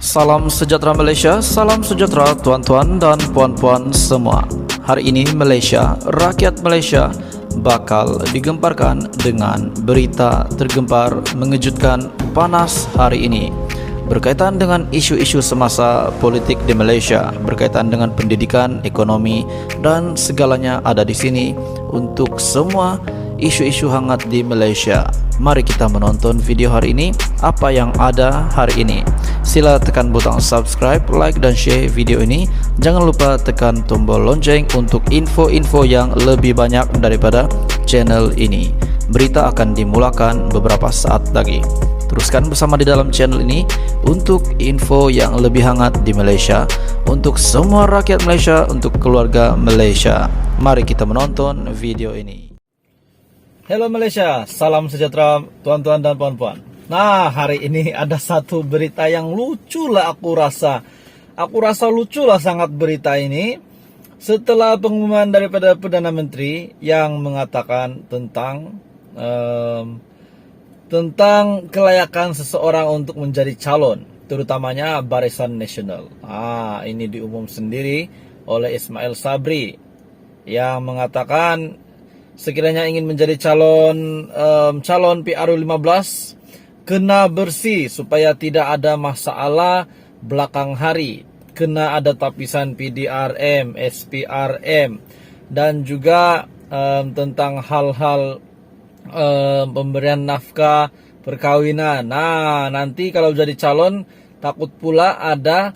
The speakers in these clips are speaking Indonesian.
Salam sejahtera Malaysia, salam sejahtera tuan-tuan dan puan-puan semua. Hari ini Malaysia, rakyat Malaysia bakal digemparkan dengan berita tergempar mengejutkan panas hari ini berkaitan dengan isu-isu semasa politik di Malaysia, berkaitan dengan pendidikan, ekonomi dan segalanya ada di sini untuk semua isu-isu hangat di Malaysia. Mari kita menonton video hari ini, apa yang ada hari ini. Sila tekan butang subscribe, like dan share video ini. Jangan lupa tekan tombol lonceng untuk info-info yang lebih banyak daripada channel ini. Berita akan dimulakan beberapa saat lagi. Teruskan bersama di dalam channel ini untuk info yang lebih hangat di Malaysia, untuk semua rakyat Malaysia, untuk keluarga Malaysia. Mari kita menonton video ini. Hello Malaysia, salam sejahtera tuan-tuan dan puan-puan. Nah, hari ini ada satu berita yang lucu lah aku rasa. Aku rasa lucu lah sangat berita ini. Setelah pengumuman daripada Perdana Menteri yang mengatakan tentang kelayakan seseorang untuk menjadi calon, terutamanya Barisan Nasional. Ini diumum sendiri oleh Ismail Sabri yang mengatakan sekiranya ingin menjadi calon PRU 15 kena bersih supaya tidak ada masalah belakang hari, kena ada tapisan PDRM, SPRM dan juga tentang hal-hal pemberian nafkah perkawinan. Nah, nanti kalau jadi calon takut pula ada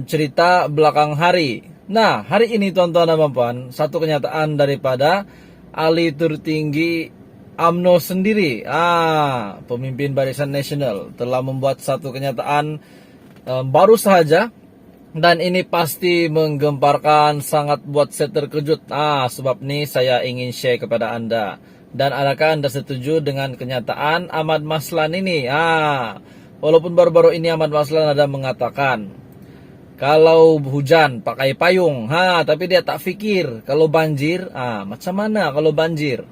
cerita belakang hari. Nah, hari ini tuan-tuan dan puan, satu kenyataan daripada ahli tertinggi UMNO sendiri, pemimpin Barisan Nasional telah membuat satu kenyataan baru saja, dan ini pasti menggemparkan, sangat buat saya terkejut. Sebab ini saya ingin share kepada anda. Dan adakah anda setuju dengan kenyataan Ahmad Maslan ini? Walaupun baru-baru ini Ahmad Maslan ada mengatakan kalau hujan pakai payung, tapi dia tak fikir kalau banjir, macam mana kalau banjir?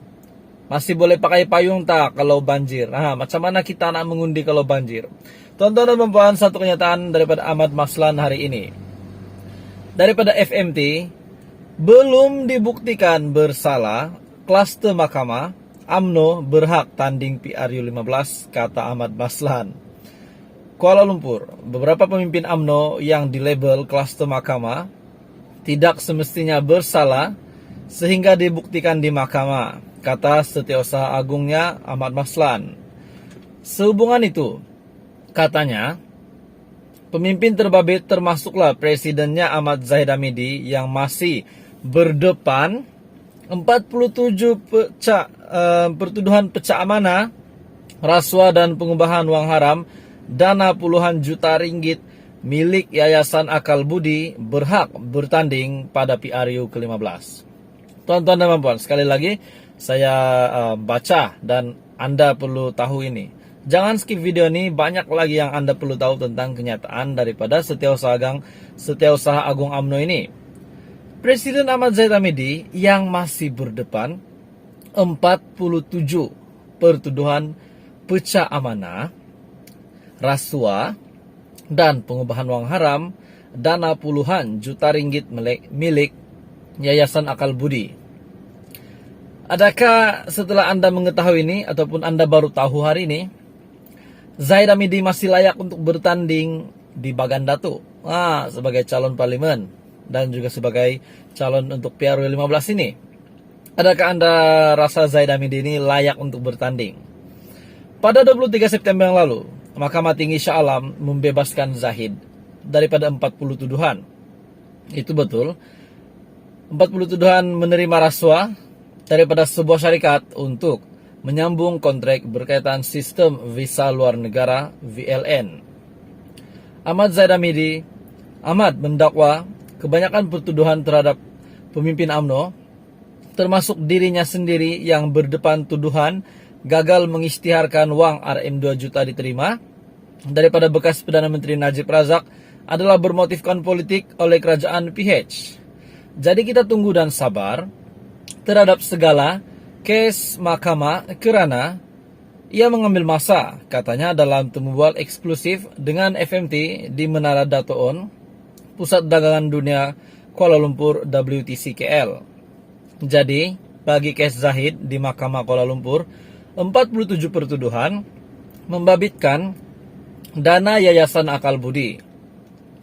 Masih boleh pakai payung tak kalau banjir? Macam mana kita nak mengundi kalau banjir? Tuan-tuan dan puan, satu kenyataan daripada Ahmad Maslan hari ini. Daripada FMT, belum dibuktikan bersalah, kluster mahkamah, UMNO berhak tanding PRU 15, kata Ahmad Maslan. Kuala Lumpur, beberapa pemimpin UMNO yang dilabel kluster mahkamah tidak semestinya bersalah sehingga dibuktikan di mahkamah, kata Setiausaha Agungnya Ahmad Maslan. Sehubungan itu, katanya, pemimpin terbabit termasuklah presidennya Ahmad Zahid Hamidi yang masih berdepan 47 pertuduhan pecah amanah, rasuah dan pengubahan wang haram, dana puluhan juta ringgit milik Yayasan Akal Budi berhak bertanding pada PRU ke-15. Tuan-tuan dan puan, sekali lagi saya baca dan anda perlu tahu ini. Jangan skip video ini, banyak lagi yang anda perlu tahu tentang kenyataan daripada Setiausaha Agung UMNO ini. Presiden Ahmad Zahid Hamidi yang masih berdepan 47 pertuduhan pecah amanah, rasuah dan pengubahan wang haram, dana puluhan juta ringgit milik Yayasan Akal Budi. Adakah setelah anda mengetahui ini ataupun anda baru tahu hari ini, Zahid Hamidi masih layak untuk bertanding di Bagan Datuk sebagai calon parlimen dan juga sebagai calon untuk PRU 15 ini? Adakah anda rasa Zahid Hamidi ini layak untuk bertanding? Pada 23 September yang lalu, Mahkamah Tinggi Shah Alam membebaskan Zahid daripada 40 tuduhan. Itu betul. 40 tuduhan menerima rasuah daripada sebuah syarikat untuk menyambung kontrak berkaitan sistem visa luar negara VLN. Ahmad Zahid Hamidi mendakwa kebanyakan pertuduhan terhadap pemimpin UMNO, termasuk dirinya sendiri yang berdepan tuduhan gagal mengisytiharkan wang RM 2 juta diterima daripada bekas Perdana Menteri Najib Razak adalah bermotifkan politik oleh kerajaan PH. Jadi kita tunggu dan sabar terhadap segala kes mahkamah kerana Ia mengambil masa, katanya dalam temubual eksklusif dengan FMT di Menara Datoon, Pusat Dagangan Dunia Kuala Lumpur WTC KL. Jadi, bagi kes Zahid di Mahkamah Kuala Lumpur, 47 pertuduhan membabitkan dana Yayasan Akal Budi.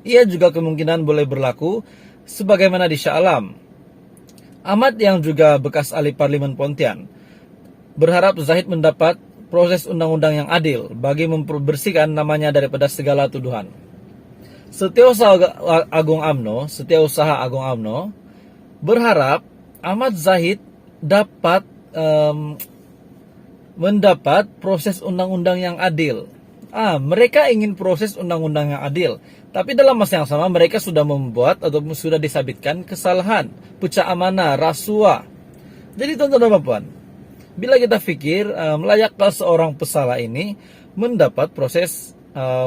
Ia juga kemungkinan boleh berlaku sebagaimana di Shah Alam. Ahmad yang juga bekas ahli Parlimen Pontian berharap Zahid mendapat proses undang-undang yang adil bagi membersihkan namanya daripada segala tuduhan. Setiausaha Agung UMNO berharap Ahmad Zahid dapat mendapat proses undang-undang yang adil. Mereka ingin proses undang-undang yang adil, tapi dalam masa yang sama mereka sudah membuat atau sudah disabitkan kesalahan, pecah amanah, rasuah. Jadi tuan-tuan dan puan, bila kita pikir layakkah seorang pesalah ini mendapat proses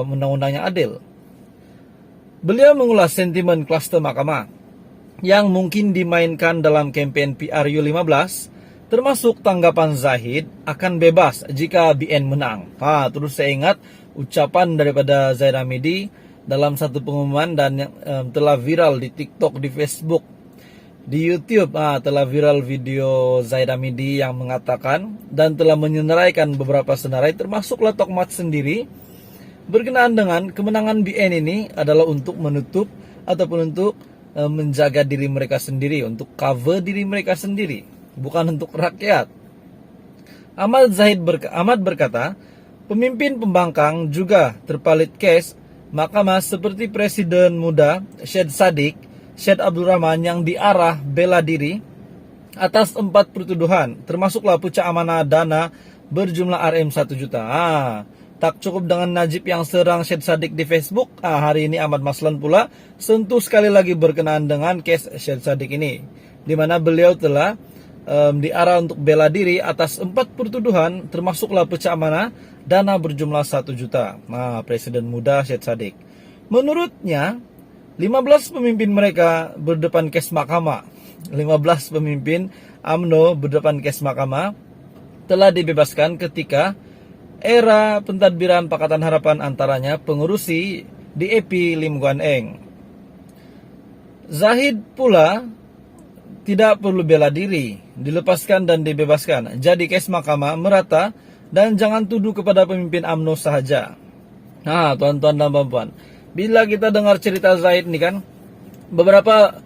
undang-undang yang adil? Beliau mengulas sentimen klaster mahkamah yang mungkin dimainkan dalam kampanye PRU15, termasuk tanggapan Zahid akan bebas jika BN menang. Terus saya ingat ucapan daripada Zaid Hamidi dalam satu pengumuman dan yang telah viral di TikTok, di Facebook, di YouTube. Telah viral video Zaid Hamidi yang mengatakan dan telah menyenaraikan beberapa senarai termasuk Latok Mat sendiri berkenaan dengan kemenangan BN ini adalah untuk menutup ataupun untuk menjaga diri mereka sendiri, untuk cover diri mereka sendiri, bukan untuk rakyat. Ahmad berkata, pemimpin pembangkang juga terpalit kes mahkamah seperti Presiden Muda Syed Saddiq, Syed Abdul Rahman yang diarah bela diri atas 4 pertuduhan, termasuklah pecah amanah dana berjumlah RM 1 juta. Tak cukup dengan Najib yang serang Syed Saddiq di Facebook, hari ini Ahmad Maslan pula sentuh sekali lagi berkenaan dengan kes Syed Saddiq ini, di mana beliau telah diarah untuk bela diri atas 4 pertuduhan, termasuklah pecah amanah dana berjumlah 1 juta. Presiden Muda Syed Saddiq. Menurutnya, 15 pemimpin mereka berdepan kes mahkamah. 15 pemimpin UMNO berdepan kes mahkamah telah dibebaskan ketika era pentadbiran Pakatan Harapan, antaranya pengurusi DAP Lim Guan Eng. Zahid pula tidak perlu bela diri, dilepaskan dan dibebaskan. Jadi kes mahkamah merata dan jangan tuduh kepada pemimpin UMNO sahaja. Tuan-tuan dan puan, bila kita dengar cerita Zahid ini kan, beberapa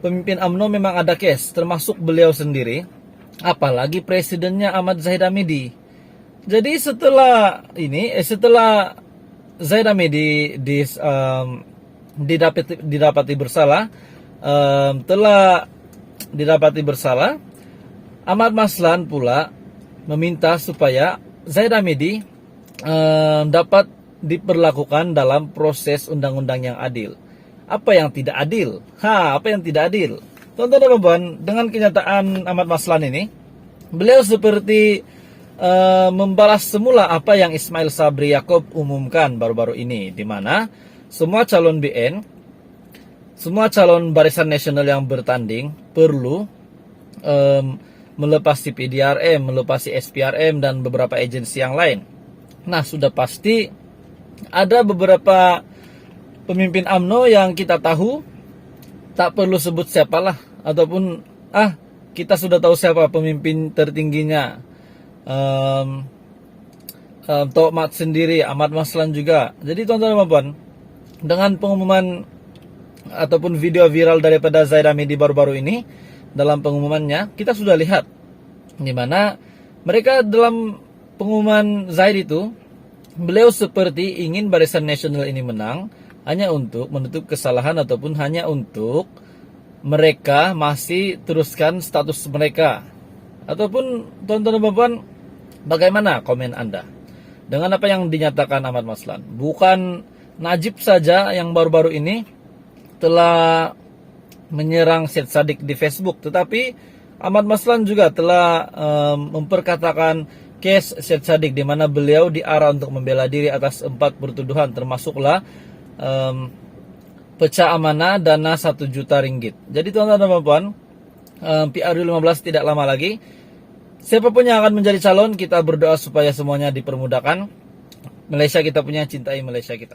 pemimpin UMNO memang ada kes, termasuk beliau sendiri, apalagi presidennya Ahmad Zahid Hamidi. Jadi setelah Zaid Hamidi didapati bersalah, Ahmad Maslan pula meminta supaya Zaid Hamidi dapat diperlakukan dalam proses undang-undang yang adil. Apa yang tidak adil? Apa yang tidak adil? Tonton dan puan, dengan kenyataan Ahmad Maslan ini, beliau seperti membalas semula apa yang Ismail Sabri Yaakob umumkan baru-baru ini, di mana semua calon BN, semua calon Barisan Nasional yang bertanding perlu melepasi PDRM, melepasi SPRM dan beberapa agensi yang lain. Sudah pasti ada beberapa pemimpin UMNO yang kita tahu, tak perlu sebut siapalah, ataupun kita sudah tahu siapa pemimpin tertingginya. Tok Mat sendiri, Ahmad Maslan juga. Jadi tuan-tuan dan puan, dengan pengumuman ataupun video viral daripada Zaid Hamidi baru-baru ini, dalam pengumumannya kita sudah lihat di mana mereka dalam pengumuman Zaid itu, beliau seperti ingin Barisan Nasional ini menang hanya untuk menutup kesalahan ataupun hanya untuk mereka masih teruskan status mereka. Ataupun tuan-tuan dan puan, bagaimana komen Anda dengan apa yang dinyatakan Ahmad Maslan? Bukan Najib saja yang baru-baru ini telah menyerang Syed Saddiq di Facebook, tetapi Ahmad Maslan juga telah memperkatakan kes Syed Saddiq, di mana beliau diarah untuk membela diri atas 4 pertuduhan, termasuklah pecah amanah dana 1 juta ringgit. Jadi tuan-tuan dan puan, PRU 15 tidak lama lagi Siapapun yang akan menjadi calon, kita berdoa supaya semuanya dipermudahkan. Malaysia kita punya, cintai Malaysia kita.